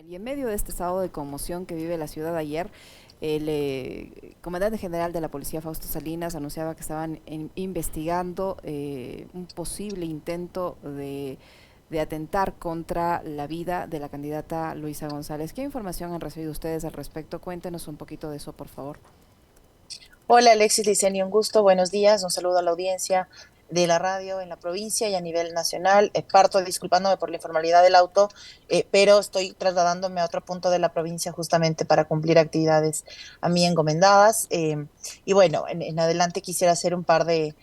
Y en medio de este estado de conmoción que vive la ciudad ayer, el comandante general de la policía, Fausto Salinas, anunciaba que estaban investigando un posible intento de atentar contra la vida de la candidata Luisa González. ¿Qué información han recibido ustedes al respecto? Cuéntenos un poquito de eso, por favor. Hola Alexis Liceni, un gusto, buenos días, un saludo a la audiencia de la radio en la provincia y a nivel nacional. Parto disculpándome por la informalidad del auto, pero estoy trasladándome a otro punto de la provincia justamente para cumplir actividades a mí encomendadas. Y bueno, en adelante quisiera hacer un par de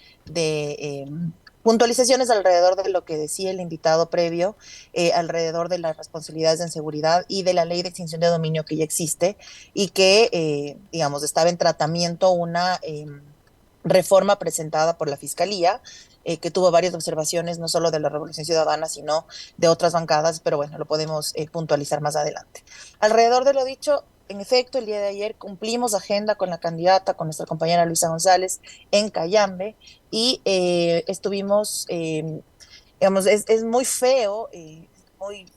puntualizaciones alrededor de lo que decía el invitado previo, alrededor de las responsabilidades en seguridad y de la ley de extinción de dominio que ya existe y que, digamos, estaba en tratamiento una reforma presentada por la Fiscalía, que tuvo varias observaciones, no solo de la Revolución Ciudadana, sino de otras bancadas, pero bueno, lo podemos puntualizar más adelante. Alrededor de lo dicho, en efecto, el día de ayer cumplimos agenda con la candidata, con nuestra compañera Luisa González, en Cayambe, y estuvimos, digamos, es muy feo, muy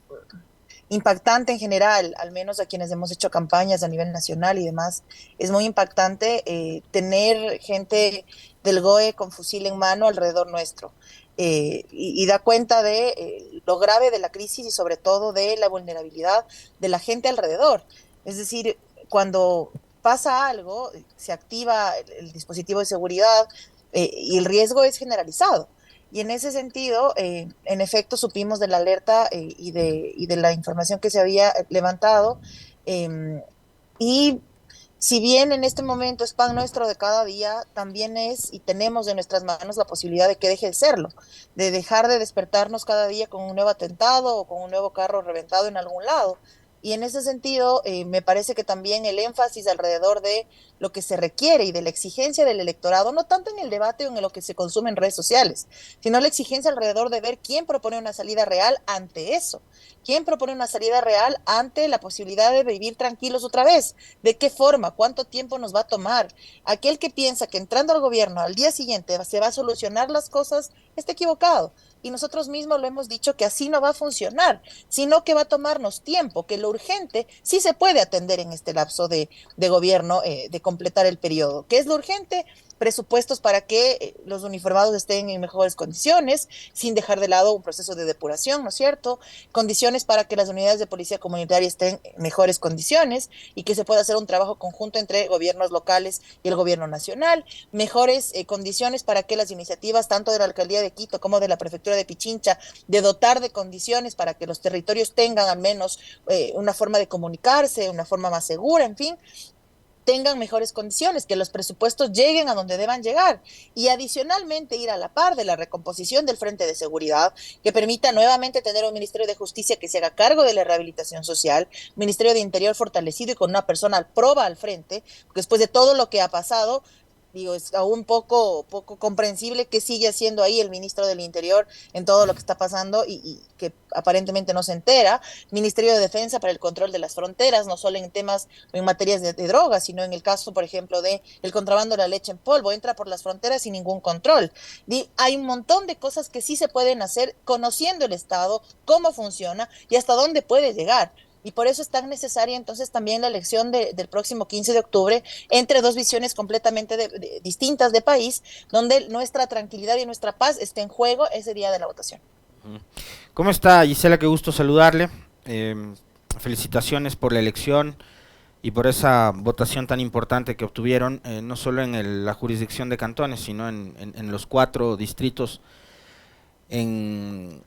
impactante en general, al menos a quienes hemos hecho campañas a nivel nacional y demás. Es muy impactante tener gente del GOE con fusil en mano alrededor nuestro. Y da cuenta de lo grave de la crisis y sobre todo de la vulnerabilidad de la gente alrededor. Es decir, cuando pasa algo, se activa el dispositivo de seguridad y el riesgo es generalizado. Y en ese sentido, en efecto, supimos de la alerta y de la información que se había levantado. eh, y si bien en este momento es pan nuestro de cada día, también es y tenemos en nuestras manos la posibilidad de que deje de serlo, de dejar de despertarnos cada día con un nuevo atentado o con un nuevo carro reventado en algún lado. Y en ese sentido, me parece que también el énfasis alrededor de lo que se requiere y de la exigencia del electorado, no tanto en el debate o en lo que se consume en redes sociales, sino la exigencia alrededor de ver quién propone una salida real ante eso, quién propone una salida real ante la posibilidad de vivir tranquilos otra vez, de qué forma, cuánto tiempo nos va a tomar. Aquel que piensa que entrando al gobierno al día siguiente se va a solucionar las cosas, está equivocado. Y nosotros mismos lo hemos dicho que así no va a funcionar, sino que va a tomarnos tiempo, que lo urgente sí se puede atender en este lapso de gobierno, de completar el periodo. ¿Qué es lo urgente? Presupuestos para que los uniformados estén en mejores condiciones, sin dejar de lado un proceso de depuración, ¿no es cierto? Condiciones para que las unidades de policía comunitaria estén en mejores condiciones y que se pueda hacer un trabajo conjunto entre gobiernos locales y el gobierno nacional, mejores condiciones para que las iniciativas tanto de la alcaldía de Quito como de la prefectura de Pichincha de dotar de condiciones para que los territorios tengan al menos una forma de comunicarse, una forma más segura, en fin, tengan mejores condiciones, que los presupuestos lleguen a donde deban llegar y adicionalmente ir a la par de la recomposición del Frente de Seguridad que permita nuevamente tener un Ministerio de Justicia que se haga cargo de la rehabilitación social, Ministerio de Interior fortalecido y con una persona proba al frente, porque después de todo lo que ha pasado, digo, es aún poco comprensible que sigue haciendo ahí el ministro del Interior en todo lo que está pasando y que aparentemente no se entera. Ministerio de Defensa para el control de las fronteras, no solo en temas en materias de drogas, sino en el caso, por ejemplo, de el contrabando de la leche en polvo, entra por las fronteras sin ningún control. Hay un montón de cosas que sí se pueden hacer conociendo el Estado, cómo funciona y hasta dónde puede llegar. Y por eso es tan necesaria entonces también la elección del próximo 15 de octubre entre dos visiones completamente distintas de país, donde nuestra tranquilidad y nuestra paz esté en juego ese día de la votación. ¿Cómo está, Gisela? Qué gusto saludarle. Eh, Felicitaciones por la elección y por esa votación tan importante que obtuvieron, no solo en la jurisdicción de Cantones, sino en los 4 distritos, en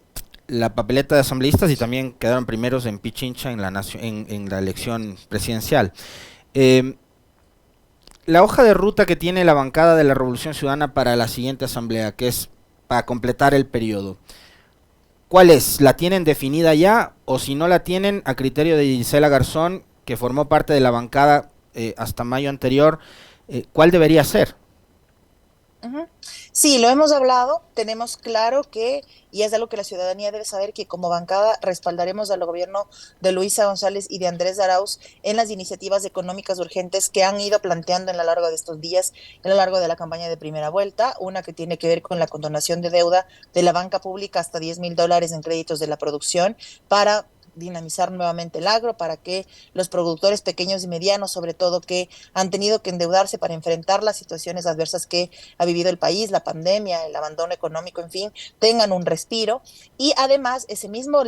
la papeleta de asambleístas, y también quedaron primeros en Pichincha en la elección presidencial. Eh, la hoja de ruta que tiene la bancada de la Revolución Ciudadana para la siguiente asamblea, que es para completar el periodo, ¿cuál es? ¿La tienen definida ya? O si no la tienen, a criterio de Gisela Garzón, que formó parte de la bancada hasta mayo anterior, ¿cuál debería ser? Ujú. Sí, lo hemos hablado, tenemos claro que, y es algo que la ciudadanía debe saber, que como bancada respaldaremos al gobierno de Luisa González y de Andrés Arauz en las iniciativas económicas urgentes que han ido planteando en lo largo de estos días, en lo largo de la campaña de primera vuelta, una que tiene que ver con la condonación de deuda de la banca pública hasta $10,000 en créditos de la producción para dinamizar nuevamente el agro, para que los productores pequeños y medianos, sobre todo, que han tenido que endeudarse para enfrentar las situaciones adversas que ha vivido el país, la pandemia, el abandono económico, en fin, tengan un respiro. Y además, ese mismo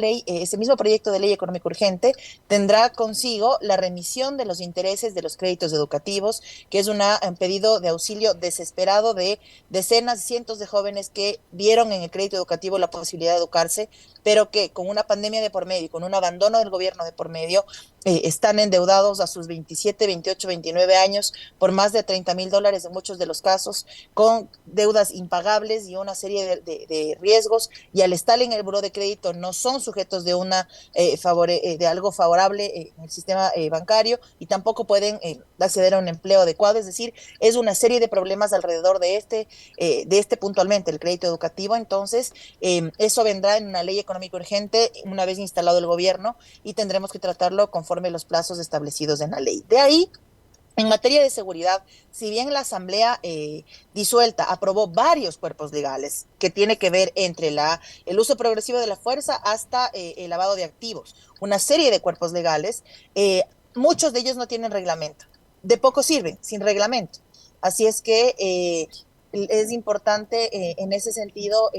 proyecto de ley económico urgente tendrá consigo la remisión de los intereses de los créditos educativos, que es un pedido de auxilio desesperado de decenas, cientos de jóvenes que vieron en el crédito educativo la posibilidad de educarse, pero que con una pandemia de por medio y con un abandono del gobierno de por medio, están endeudados a sus 27, 28, 29 años por más de $30,000 en muchos de los casos, con deudas impagables y una serie de riesgos, y al estar en el buró de crédito no son sujetos de de algo favorable en el sistema bancario, y tampoco pueden acceder a un empleo adecuado. Es decir, es una serie de problemas alrededor de este puntualmente, el crédito educativo. Entonces, eso vendrá en una ley económica urgente una vez instalado el gobierno, y tendremos que tratarlo conforme los plazos establecidos en la ley. De ahí, en materia de seguridad, si bien la Asamblea disuelta aprobó varios cuerpos legales que tiene que ver entre el uso progresivo de la fuerza hasta el lavado de activos, una serie de cuerpos legales, muchos de ellos no tienen reglamento. De poco sirven sin reglamento. Así es que es importante en ese sentido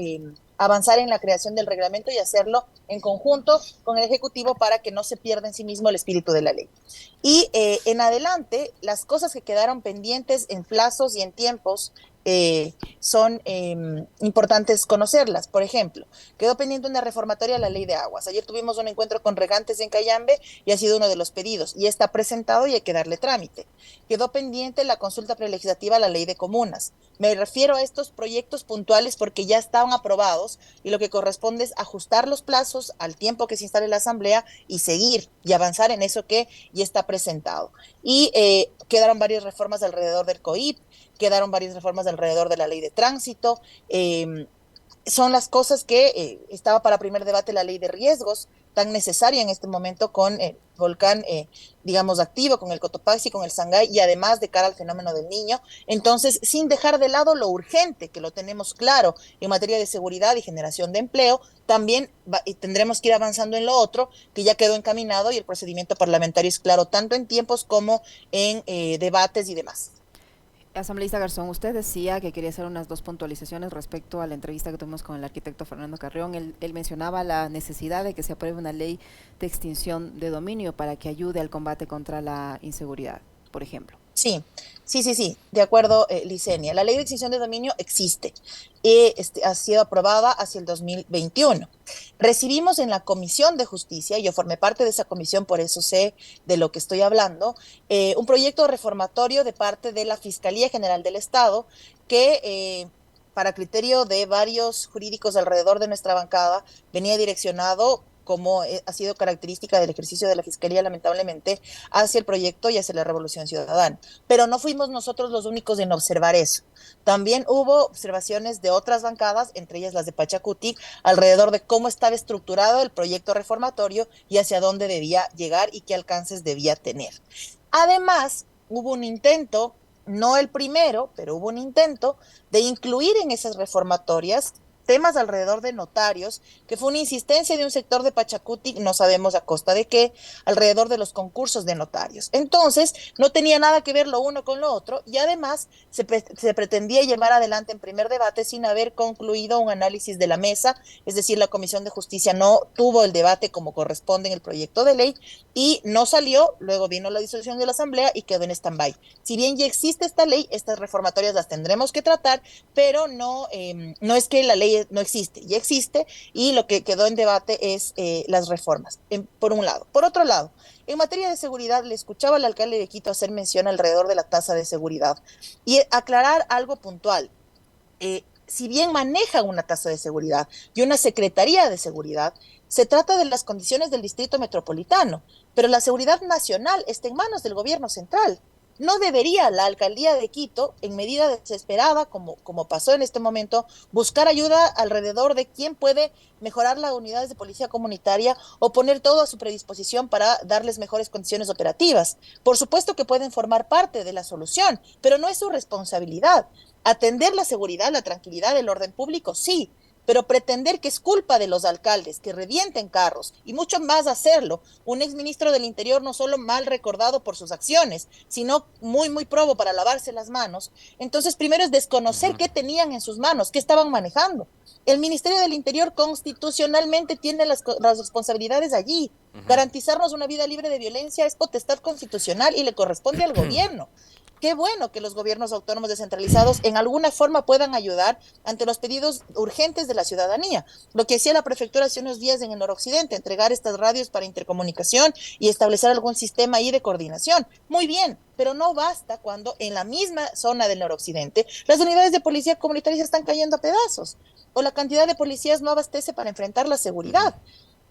avanzar en la creación del reglamento y hacerlo en conjunto con el Ejecutivo para que no se pierda en sí mismo el espíritu de la ley. Y en adelante, las cosas que quedaron pendientes en plazos y en tiempos, son importantes conocerlas. Por ejemplo, quedó pendiente una reformatoria a la ley de aguas. Ayer tuvimos un encuentro con regantes en Cayambe y ha sido uno de los pedidos, y está presentado y hay que darle trámite. Quedó pendiente la consulta prelegislativa a la ley de comunas. Me refiero a estos proyectos puntuales porque ya estaban aprobados, y lo que corresponde es ajustar los plazos al tiempo que se instale la Asamblea y seguir y avanzar en eso que ya está presentado. Y quedaron varias reformas alrededor del COIP, quedaron varias reformas alrededor de la ley de tránsito. Son las cosas que estaba para primer debate la ley de riesgos, tan necesaria en este momento con el volcán, digamos, activo, con el Cotopaxi, con el Sangay, y además de cara al fenómeno del Niño. Entonces, sin dejar de lado lo urgente, que lo tenemos claro en materia de seguridad y generación de empleo, también tendremos que ir avanzando en lo otro, que ya quedó encaminado, y el procedimiento parlamentario es claro, tanto en tiempos como en debates y demás. Asambleísta Garzón, usted decía que quería hacer unas dos puntualizaciones respecto a la entrevista que tuvimos con el arquitecto Fernando Carrión. Él mencionaba la necesidad de que se apruebe una ley de extinción de dominio para que ayude al combate contra la inseguridad, por ejemplo. Sí, de acuerdo, Licenia. La ley de extinción de dominio existe. Ha sido aprobada hacia el 2021. Recibimos en la Comisión de Justicia, yo formé parte de esa comisión, por eso sé de lo que estoy hablando, un proyecto reformatorio de parte de la Fiscalía General del Estado que, para criterio de varios jurídicos alrededor de nuestra bancada, venía direccionado, como ha sido característica del ejercicio de la Fiscalía, lamentablemente, hacia el proyecto y hacia la Revolución Ciudadana. Pero no fuimos nosotros los únicos en observar eso. También hubo observaciones de otras bancadas, entre ellas las de Pachacuti, alrededor de cómo estaba estructurado el proyecto reformatorio y hacia dónde debía llegar y qué alcances debía tener. Además, hubo un intento, no el primero, pero hubo un intento de incluir en esas reformatorias temas alrededor de notarios, que fue una insistencia de un sector de Pachacuti, no sabemos a costa de qué, alrededor de los concursos de notarios. Entonces, no tenía nada que ver lo uno con lo otro, y además se pretendía llevar adelante en primer debate sin haber concluido un análisis de la mesa, es decir, la Comisión de Justicia no tuvo el debate como corresponde en el proyecto de ley, y no salió. Luego vino la disolución de la Asamblea y quedó en stand-by. Si bien ya existe esta ley, estas reformatorias las tendremos que tratar, pero no es que la ley no existe, ya existe, y lo que quedó en debate es las reformas, por un lado. Por otro lado, en materia de seguridad, le escuchaba al alcalde de Quito hacer mención alrededor de la tasa de seguridad y aclarar algo puntual. Si bien maneja una tasa de seguridad y una secretaría de seguridad, se trata de las condiciones del distrito metropolitano, pero la seguridad nacional está en manos del gobierno central. No debería la alcaldía de Quito, en medida desesperada, como pasó en este momento, buscar ayuda alrededor de quién puede mejorar las unidades de policía comunitaria o poner todo a su predisposición para darles mejores condiciones operativas. Por supuesto que pueden formar parte de la solución, pero no es su responsabilidad. Atender la seguridad, la tranquilidad, el orden público, sí, pero pretender que es culpa de los alcaldes que revienten carros y mucho más hacerlo, un exministro del Interior no solo mal recordado por sus acciones, sino muy probo para lavarse las manos. Entonces, primero es desconocer qué tenían en sus manos, qué estaban manejando. El Ministerio del Interior constitucionalmente tiene las responsabilidades allí. Garantizarnos una vida libre de violencia es potestad constitucional y le corresponde al gobierno. Qué bueno que los gobiernos autónomos descentralizados en alguna forma puedan ayudar ante los pedidos urgentes de la ciudadanía. Lo que hacía la prefectura hace unos días en el noroccidente, entregar estas radios para intercomunicación y establecer algún sistema ahí de coordinación. Muy bien, pero no basta cuando en la misma zona del noroccidente las unidades de policía comunitaria están cayendo a pedazos o la cantidad de policías no abastece para enfrentar la seguridad.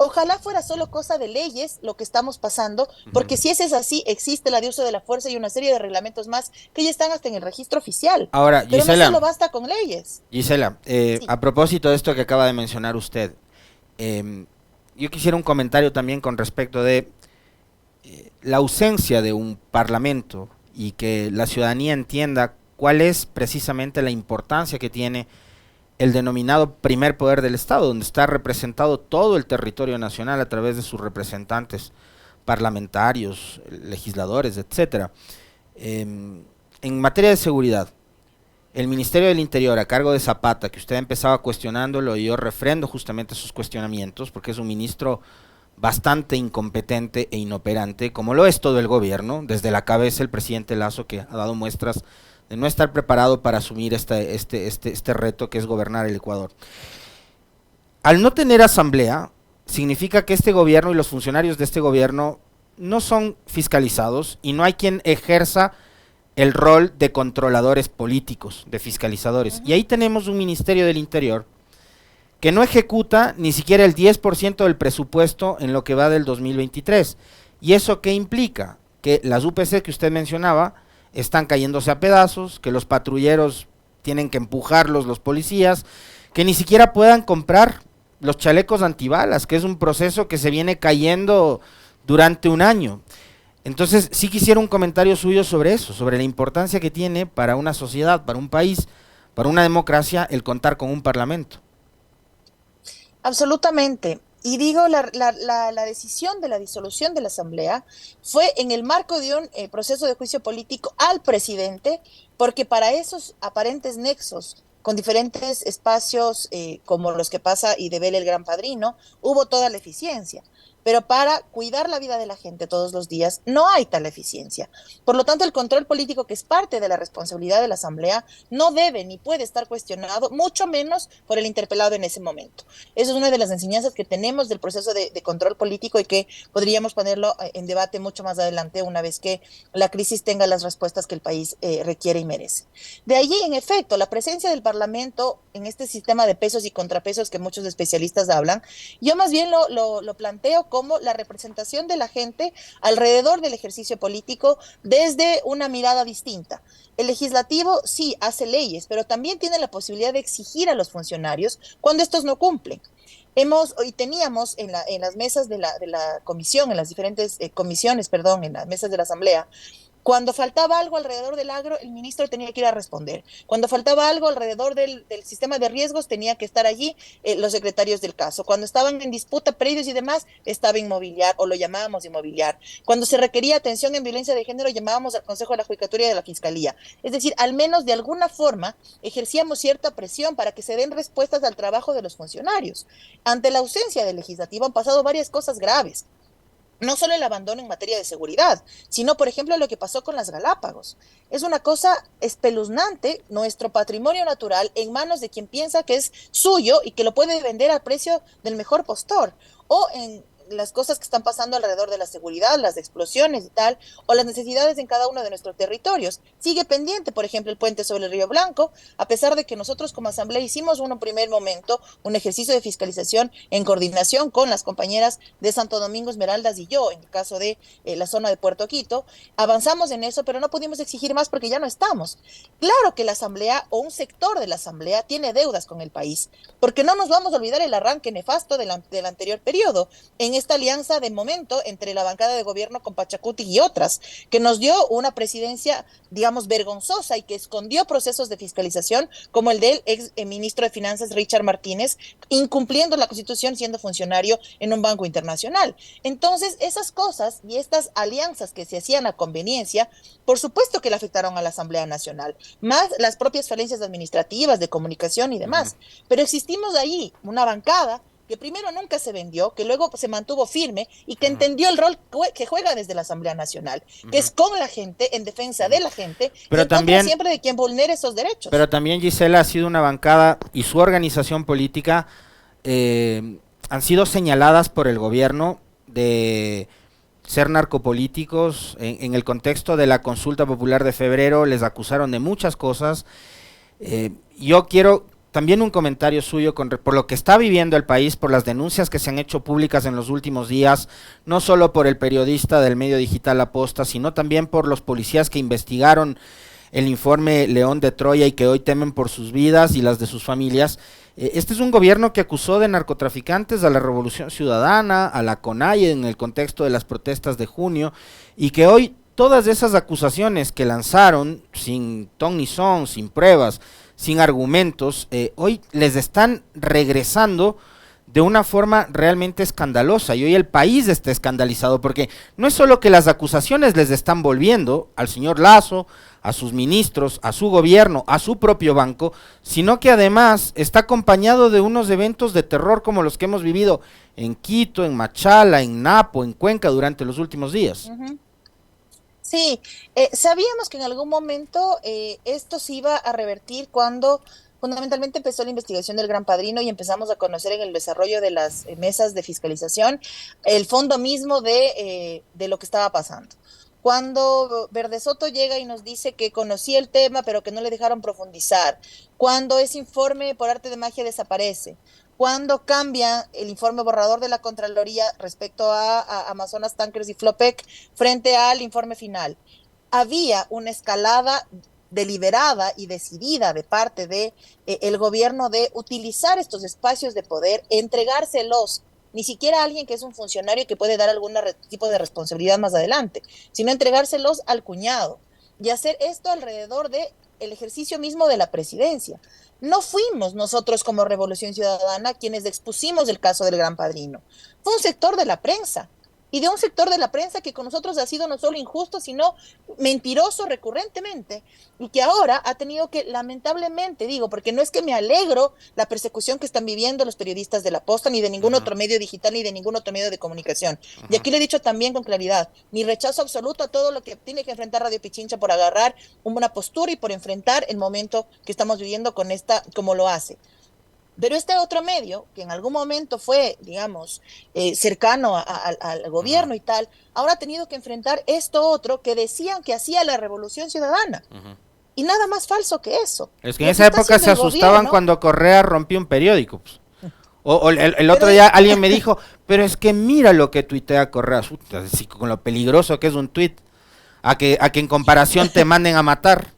Ojalá fuera solo cosa de leyes lo que estamos pasando, porque si ese es así, existe la de uso de la fuerza y una serie de reglamentos más que ya están hasta en el registro oficial. Ahora, pero Gisela, no solo basta con leyes. Gisela, Sí. a propósito de esto que acaba de mencionar usted, yo quisiera un comentario también con respecto de la ausencia de un parlamento y que la ciudadanía entienda cuál es precisamente la importancia que tiene el denominado primer poder del Estado, donde está representado todo el territorio nacional a través de sus representantes parlamentarios, legisladores, etcétera. En materia de seguridad, el Ministerio del Interior, a cargo de Zapata, que usted empezaba cuestionándolo y yo refrendo justamente sus cuestionamientos, porque es un ministro bastante incompetente e inoperante, como lo es todo el gobierno, desde la cabeza el presidente Lasso, que ha dado muestras de no estar preparado para asumir este reto que es gobernar el Ecuador. Al no tener asamblea, significa que este gobierno y los funcionarios de este gobierno no son fiscalizados y no hay quien ejerza el rol de controladores políticos, de fiscalizadores. Y ahí tenemos un Ministerio del Interior que no ejecuta ni siquiera el 10% del presupuesto en lo que va del 2023. ¿Y eso qué implica? Que las UPC que usted mencionaba están cayéndose a pedazos, que los patrulleros tienen que empujarlos los policías, que ni siquiera puedan comprar los chalecos antibalas, que es un proceso que se viene cayendo durante un año. Entonces, sí quisiera un comentario suyo sobre eso, sobre la importancia que tiene para una sociedad, para un país, para una democracia, el contar con un parlamento. Absolutamente. Y digo, la decisión de la disolución de la Asamblea fue en el marco de un proceso de juicio político al presidente, porque para esos aparentes nexos con diferentes espacios como los que pasa y devela el Gran Padrino, hubo toda la eficiencia. Pero para cuidar la vida de la gente todos los días no hay tal eficiencia. Por lo tanto, el control político, que es parte de la responsabilidad de la Asamblea, no debe ni puede estar cuestionado, mucho menos por el interpelado en ese momento. Esa es una de las enseñanzas que tenemos del proceso de control político y que podríamos ponerlo en debate mucho más adelante una vez que la crisis tenga las respuestas que el país requiere y merece. De allí, en efecto, la presencia del Parlamento en este sistema de pesos y contrapesos que muchos especialistas hablan, yo más bien lo planteo como la representación de la gente alrededor del ejercicio político desde una mirada distinta. El legislativo sí hace leyes, pero también tiene la posibilidad de exigir a los funcionarios cuando estos no cumplen. Teníamos en las mesas de la comisión, en las diferentes comisiones, perdón, en las mesas de la Asamblea, cuando faltaba algo alrededor del agro, el ministro tenía que ir a responder. Cuando faltaba algo alrededor del sistema de riesgos, tenía que estar allí los secretarios del caso. Cuando estaban en disputa predios y demás, estaba Inmobiliar, o lo llamábamos Inmobiliar. Cuando se requería atención en violencia de género, llamábamos al Consejo de la Judicatura y de la Fiscalía. Es decir, al menos de alguna forma ejercíamos cierta presión para que se den respuestas al trabajo de los funcionarios. Ante la ausencia del legislativo han pasado varias cosas graves. No solo el abandono en materia de seguridad, sino, por ejemplo, lo que pasó con las Galápagos. Es una cosa espeluznante, nuestro patrimonio natural en manos de quien piensa que es suyo y que lo puede vender al precio del mejor postor, o en las cosas que están pasando alrededor de la seguridad, las explosiones y tal, o las necesidades en cada uno de nuestros territorios. Sigue pendiente, por ejemplo, el puente sobre el Río Blanco, a pesar de que nosotros como Asamblea hicimos en un primer momento un ejercicio de fiscalización en coordinación con las compañeras de Santo Domingo, Esmeraldas y yo, en el caso de la zona de Puerto Quito. Avanzamos en eso, pero no pudimos exigir más porque ya no estamos. Claro que la Asamblea o un sector de la Asamblea tiene deudas con el país, porque no nos vamos a olvidar el arranque nefasto del anterior periodo. En esta alianza de momento entre la bancada de gobierno con Pachacuti y otras, que nos dio una presidencia, digamos, vergonzosa y que escondió procesos de fiscalización como el del ex ministro de Finanzas Richard Martínez, incumpliendo la Constitución siendo funcionario en un banco internacional. Entonces, esas cosas y estas alianzas que se hacían a conveniencia, por supuesto que le afectaron a la Asamblea Nacional, más las propias falencias administrativas, de comunicación y demás. Pero existimos ahí una bancada que primero nunca se vendió, que luego se mantuvo firme y que entendió el rol que juega desde la Asamblea Nacional, que es con la gente, en defensa de la gente, pero y en contra siempre de quien vulnere esos derechos. Pero también, Gisela, ha sido una bancada y su organización política han sido señaladas por el gobierno de ser narcopolíticos. En el contexto de la consulta popular de febrero les acusaron de muchas cosas. Yo quiero también un comentario suyo por lo que está viviendo el país, por las denuncias que se han hecho públicas en los últimos días, no solo por el periodista del medio digital La Posta, sino también por los policías que investigaron el informe León de Troya y que hoy temen por sus vidas y las de sus familias. Este es un gobierno que acusó de narcotraficantes a la Revolución Ciudadana, a la CONAIE en el contexto de las protestas de junio, y que hoy todas esas acusaciones que lanzaron sin ton ni son, sin pruebas, sin argumentos, hoy les están regresando de una forma realmente escandalosa, y hoy el país está escandalizado porque no es solo que las acusaciones les están volviendo al señor Lasso, a sus ministros, a su gobierno, a su propio banco, sino que además está acompañado de unos eventos de terror como los que hemos vivido en Quito, en Machala, en Napo, en Cuenca durante los últimos días. Sí, sabíamos que en algún momento esto se iba a revertir cuando fundamentalmente empezó la investigación del Gran Padrino y empezamos a conocer en el desarrollo de las mesas de fiscalización el fondo mismo de lo que estaba pasando. Cuando Verde Soto llega y nos dice que conocía el tema pero que no le dejaron profundizar, cuando ese informe por arte de magia desaparece, cuando cambia el informe borrador de la Contraloría respecto a Amazonas Tankers y Flopec frente al informe final, había una escalada deliberada y decidida de parte de el gobierno de utilizar estos espacios de poder, entregárselos ni siquiera a alguien que es un funcionario que puede dar algún tipo de responsabilidad más adelante, sino entregárselos al cuñado y hacer esto alrededor de el ejercicio mismo de la presidencia. No fuimos nosotros como Revolución Ciudadana quienes expusimos el caso del Gran Padrino. Fue un sector de la prensa, y de un sector de la prensa que con nosotros ha sido no solo injusto, sino mentiroso recurrentemente, y que ahora ha tenido que, lamentablemente, digo, porque no es que me alegro la persecución que están viviendo los periodistas de La Posta, ni de ningún otro medio digital, ni de ningún otro medio de comunicación. Y aquí le he dicho también con claridad, mi rechazo absoluto a todo lo que tiene que enfrentar Radio Pichincha por agarrar una postura y por enfrentar el momento que estamos viviendo con esta, como lo hace. Pero este otro medio, que en algún momento fue, digamos, cercano al gobierno y tal, ahora ha tenido que enfrentar esto otro que decían que hacía la Revolución Ciudadana. Y nada más falso que eso. Es que en esa época se asustaban cuando Correa rompió un periódico. Pues. O el otro día alguien me dijo, pero es que mira lo que tuitea Correa, así, con lo peligroso que es un tuit, a que en comparación te manden a matar.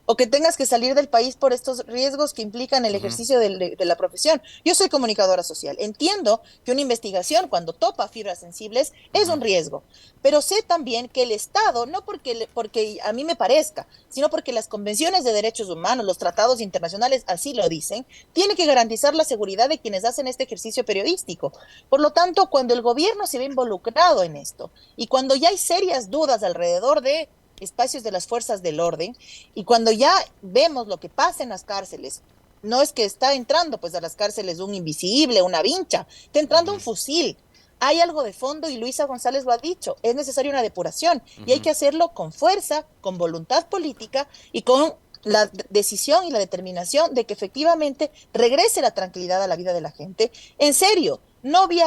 O que tengas que salir del país por estos riesgos que implican el ejercicio de la profesión. Yo soy comunicadora social. Entiendo que una investigación, cuando topa fibras sensibles, es un riesgo. Pero sé también que el Estado, no porque a mí me parezca, sino porque las convenciones de derechos humanos, los tratados internacionales así lo dicen, tiene que garantizar la seguridad de quienes hacen este ejercicio periodístico. Por lo tanto, cuando el gobierno se ve involucrado en esto y cuando ya hay serias dudas alrededor de espacios de las fuerzas del orden, y cuando ya vemos lo que pasa en las cárceles, no es que está entrando pues a las cárceles un invisible, una vincha, está entrando un fusil. Hay algo de fondo y Luisa González lo ha dicho, es necesaria una depuración y hay que hacerlo con fuerza, con voluntad política y con la decisión y la determinación de que efectivamente regrese la tranquilidad a la vida de la gente. En serio, no vía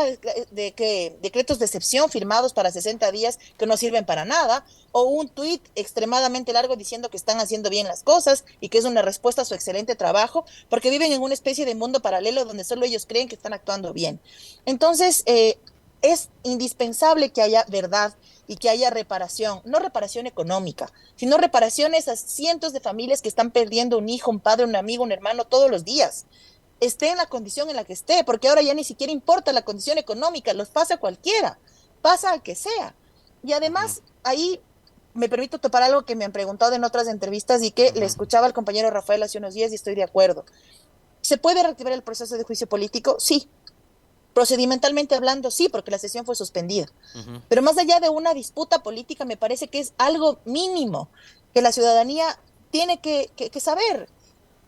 decretos de excepción firmados para 60 días que no sirven para nada, o un tuit extremadamente largo diciendo que están haciendo bien las cosas y que es una respuesta a su excelente trabajo, porque viven en una especie de mundo paralelo donde solo ellos creen que están actuando bien. Entonces, es indispensable que haya verdad y que haya reparación, no reparación económica, sino reparaciones a cientos de familias que están perdiendo un hijo, un padre, un amigo, un hermano todos los días. esté en la condición en la que esté, porque ahora ya ni siquiera importa la condición económica, los pasa a cualquiera, pasa al que sea. Y Ujú, además, ahí me permito topar algo que me han preguntado en otras entrevistas y que le ujú. escuchaba al compañero Rafael hace unos días y estoy de acuerdo. ¿Se puede reactivar el proceso de juicio político? Sí. Procedimentalmente hablando, sí, porque la sesión fue suspendida. Ujú. Pero más allá de una disputa política, me parece que es algo mínimo que la ciudadanía tiene que saber.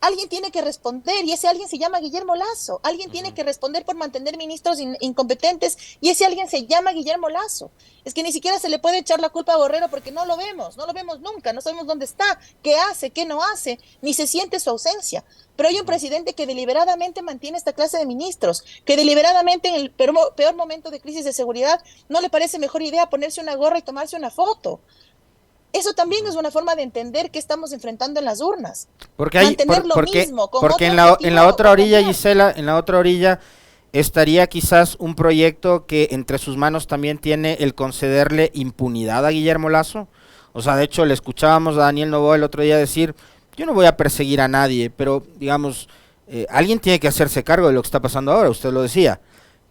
Alguien tiene que responder y ese alguien se llama Guillermo Lazo. Alguien tiene Ujú. que responder por mantener ministros incompetentes y ese alguien se llama Guillermo Lazo. Es que ni siquiera se le puede echar la culpa a Borrero porque no lo vemos, no lo vemos nunca, no sabemos dónde está, qué hace, qué no hace, ni se siente su ausencia. Pero hay un Ujú. presidente que deliberadamente mantiene esta clase de ministros, que deliberadamente en el peor momento de crisis de seguridad no le parece mejor idea ponerse una gorra y tomarse una foto. Eso también Ujú. es una forma de entender qué estamos enfrentando en las urnas. Porque Mantener lo porque, mismo con porque otro en la objetivo otra va a orilla, cambiar. Gisela, en la otra orilla estaría quizás un proyecto que entre sus manos también tiene el concederle impunidad a Guillermo Lazo. O sea, de hecho, le escuchábamos a Daniel Noboa el otro día decir, yo no voy a perseguir a nadie, pero digamos, alguien tiene que hacerse cargo de lo que está pasando ahora, usted lo decía.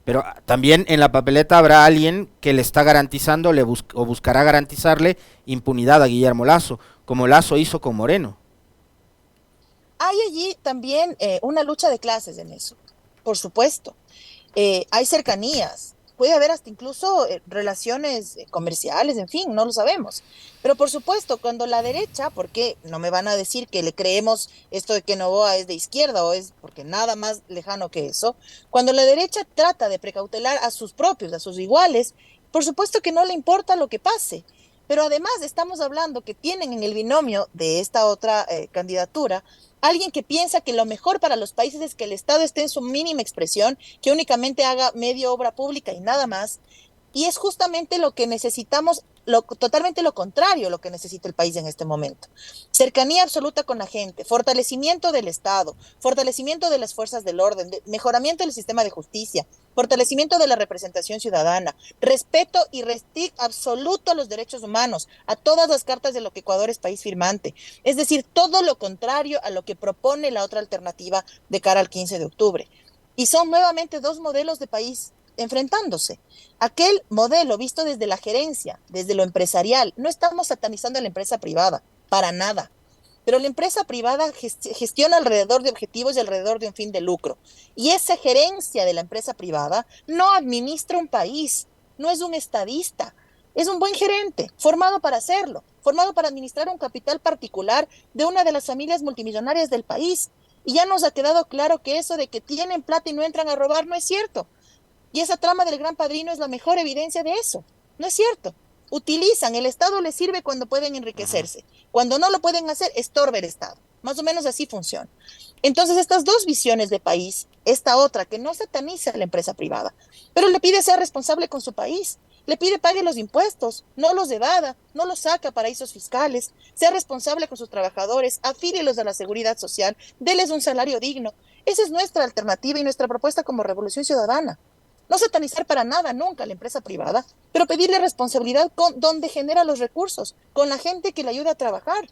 Pero también en la papeleta habrá alguien que le está garantizando o buscará garantizarle impunidad a Guillermo Lazo, como Lazo hizo con Moreno. Hay allí también una lucha de clases en eso, por supuesto. Hay cercanías, puede haber hasta incluso relaciones comerciales, en fin, no lo sabemos. Pero por supuesto, cuando la derecha, porque no me van a decir que le creemos esto de que Novoa es de izquierda o es porque nada más lejano que eso, cuando la derecha trata de precautelar a sus propios, a sus iguales, por supuesto que no le importa lo que pase. Pero además estamos hablando que tienen en el binomio de esta otra candidatura alguien que piensa que lo mejor para los países es que el Estado esté en su mínima expresión, que únicamente haga medio obra pública y nada más. Y es justamente lo que necesitamos, totalmente lo contrario lo que necesita el país en este momento. Cercanía absoluta con la gente, fortalecimiento del Estado, fortalecimiento de las fuerzas del orden, mejoramiento del sistema de justicia, fortalecimiento de la representación ciudadana, respeto y respeto absoluto a los derechos humanos, a todas las cartas de lo que Ecuador es país firmante. Es decir, todo lo contrario a lo que propone la otra alternativa de cara al 15 de octubre. Y son nuevamente dos modelos de país enfrentándose. Aquel modelo visto desde la gerencia, desde lo empresarial, no estamos satanizando a la empresa privada, para nada. Pero la empresa privada gestiona alrededor de objetivos y alrededor de un fin de lucro. Y esa gerencia de la empresa privada no administra un país, no es un estadista, es un buen gerente, formado para hacerlo, formado para administrar un capital particular de una de las familias multimillonarias del país. Y ya nos ha quedado claro que eso de que tienen plata y no entran a robar no es cierto. Y esa trama del Gran Padrino es la mejor evidencia de eso. No es cierto. Utilizan, el Estado les sirve cuando pueden Ujú. enriquecerse. Cuando no lo pueden hacer, estorba el Estado. Más o menos así funciona. Entonces, estas dos visiones de país, esta otra que no sataniza a la empresa privada, pero le pide ser responsable con su país, le pide pague los impuestos, no los evada, no los saca a paraísos fiscales, sea responsable con sus trabajadores, afílielos a la seguridad social, déles un salario digno. Esa es nuestra alternativa y nuestra propuesta como Revolución Ciudadana. No satanizar para nada nunca a la empresa privada, pero pedirle responsabilidad con donde genera los recursos, con la gente que le ayuda a trabajar.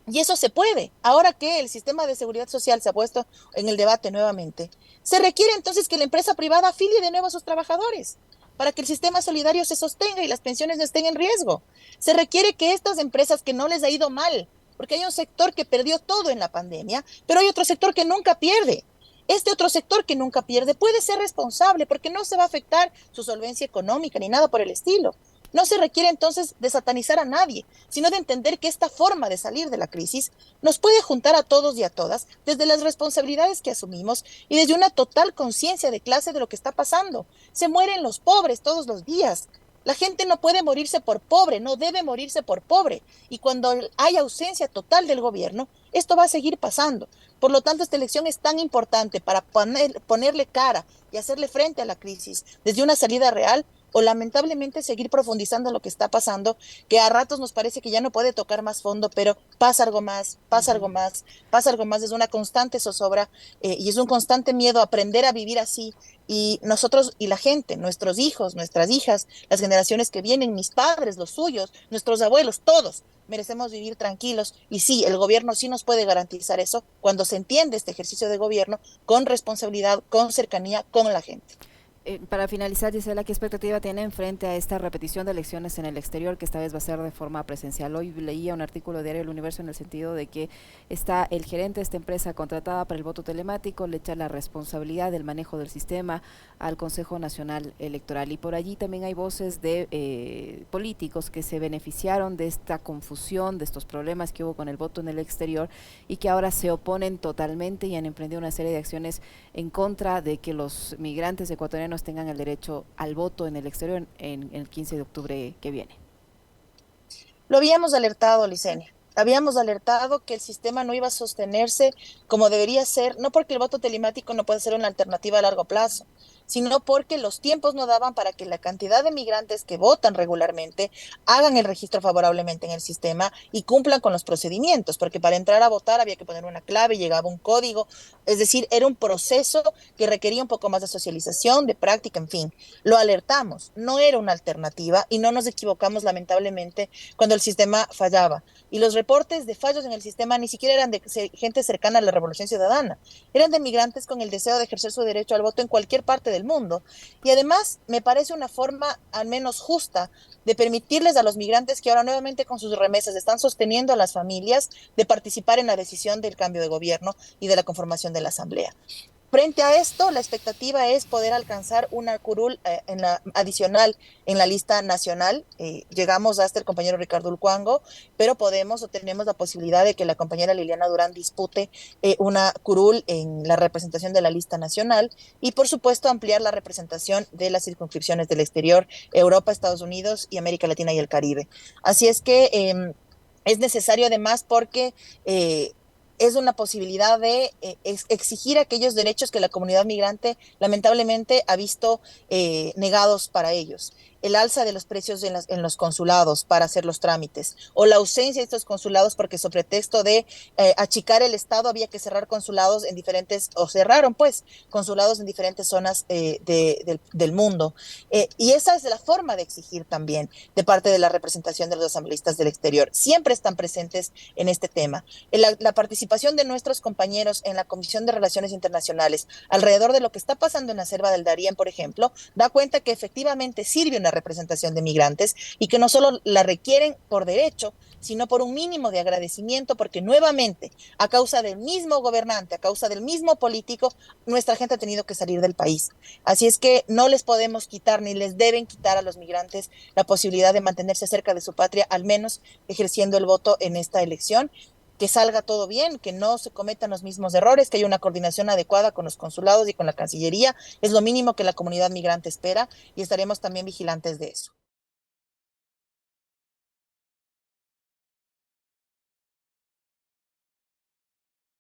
Y eso se puede. Ahora que el sistema de seguridad social se ha puesto en el debate nuevamente, se requiere entonces que la empresa privada afilie de nuevo a sus trabajadores para que el sistema solidario se sostenga y las pensiones no estén en riesgo. Se requiere que estas empresas que no les ha ido mal, porque hay un sector que perdió todo en la pandemia, pero hay otro sector que nunca pierde. Este otro sector que nunca pierde puede ser responsable porque no se va a afectar su solvencia económica ni nada por el estilo. No se requiere entonces de satanizar a nadie, sino de entender que esta forma de salir de la crisis nos puede juntar a todos y a todas desde las responsabilidades que asumimos y desde una total conciencia de clase de lo que está pasando. Se mueren los pobres todos los días. La gente no puede morirse por pobre, no debe morirse por pobre. Y cuando hay ausencia total del gobierno, esto va a seguir pasando. Por lo tanto, esta elección es tan importante para ponerle cara y hacerle frente a la crisis desde una salida real o lamentablemente seguir profundizando en lo que está pasando, que a ratos nos parece que ya no puede tocar más fondo, pero pasa algo más, pasa algo más, pasa algo más, es una constante zozobra y es un constante miedo a aprender a vivir así. Y nosotros y la gente, nuestros hijos, nuestras hijas, las generaciones que vienen, mis padres, los suyos, nuestros abuelos, todos, merecemos vivir tranquilos. Y sí, el gobierno sí nos puede garantizar eso cuando se entiende este ejercicio de gobierno con responsabilidad, con cercanía, con la gente. Para finalizar, Gisela, ¿qué expectativa tienen frente a esta repetición de elecciones en el exterior, que esta vez va a ser de forma presencial? Hoy leía un artículo de Diario El Universo en el sentido de que está el gerente de esta empresa contratada para el voto telemático, le echa la responsabilidad del manejo del sistema al Consejo Nacional Electoral. Y por allí también hay voces de políticos que se beneficiaron de esta confusión, de estos problemas que hubo con el voto en el exterior y que ahora se oponen totalmente y han emprendido una serie de acciones en contra de que los migrantes ecuatorianos tengan el derecho al voto en el exterior en el 15 de octubre que viene. Lo habíamos alertado, Licenia. Habíamos alertado que el sistema no iba a sostenerse como debería ser, no porque el voto telemático no puede ser una alternativa a largo plazo, sino porque los tiempos no daban para que la cantidad de migrantes que votan regularmente hagan el registro favorablemente en el sistema y cumplan con los procedimientos, porque para entrar a votar había que poner una clave, llegaba un código, es decir, era un proceso que requería un poco más de socialización, de práctica, en fin. Lo alertamos, no era una alternativa y no nos equivocamos lamentablemente cuando el sistema fallaba. Y los reportes de fallos en el sistema ni siquiera eran de gente cercana a la Revolución Ciudadana, eran de migrantes con el deseo de ejercer su derecho al voto en cualquier parte del mundo. Y además me parece una forma al menos justa de permitirles a los migrantes que ahora nuevamente con sus remesas están sosteniendo a las familias de participar en la decisión del cambio de gobierno y de la conformación de la Asamblea. Frente a esto, la expectativa es poder alcanzar una curul adicional en la lista nacional. Llegamos hasta el compañero Ricardo Ulcuango, pero podemos o tenemos la posibilidad de que la compañera Liliana Durán dispute una curul en la representación de la lista nacional y, por supuesto, ampliar la representación de las circunscripciones del exterior, Europa, Estados Unidos y América Latina y el Caribe. Así es que es necesario además porque es una posibilidad de exigir aquellos derechos que la comunidad migrante lamentablemente ha visto negados para ellos. El alza de los precios en los consulados para hacer los trámites, o la ausencia de estos consulados porque sobre pretexto de achicar el Estado había que cerrar consulados en diferentes, o cerraron pues, consulados en diferentes zonas del mundo. Y esa es la forma de exigir también de parte de la representación de los asambleístas del exterior. Siempre están presentes en este tema. La participación de nuestros compañeros en la Comisión de Relaciones Internacionales alrededor de lo que está pasando en la selva del Darién, por ejemplo, da cuenta que efectivamente sirve una representación de migrantes y que no solo la requieren por derecho, sino por un mínimo de agradecimiento, porque nuevamente, a causa del mismo gobernante, a causa del mismo político, nuestra gente ha tenido que salir del país. Así es que no les podemos quitar ni les deben quitar a los migrantes la posibilidad de mantenerse cerca de su patria, al menos ejerciendo el voto en esta elección. Que salga todo bien, que no se cometan los mismos errores, que haya una coordinación adecuada con los consulados y con la Cancillería. Es lo mínimo que la comunidad migrante espera y estaremos también vigilantes de eso.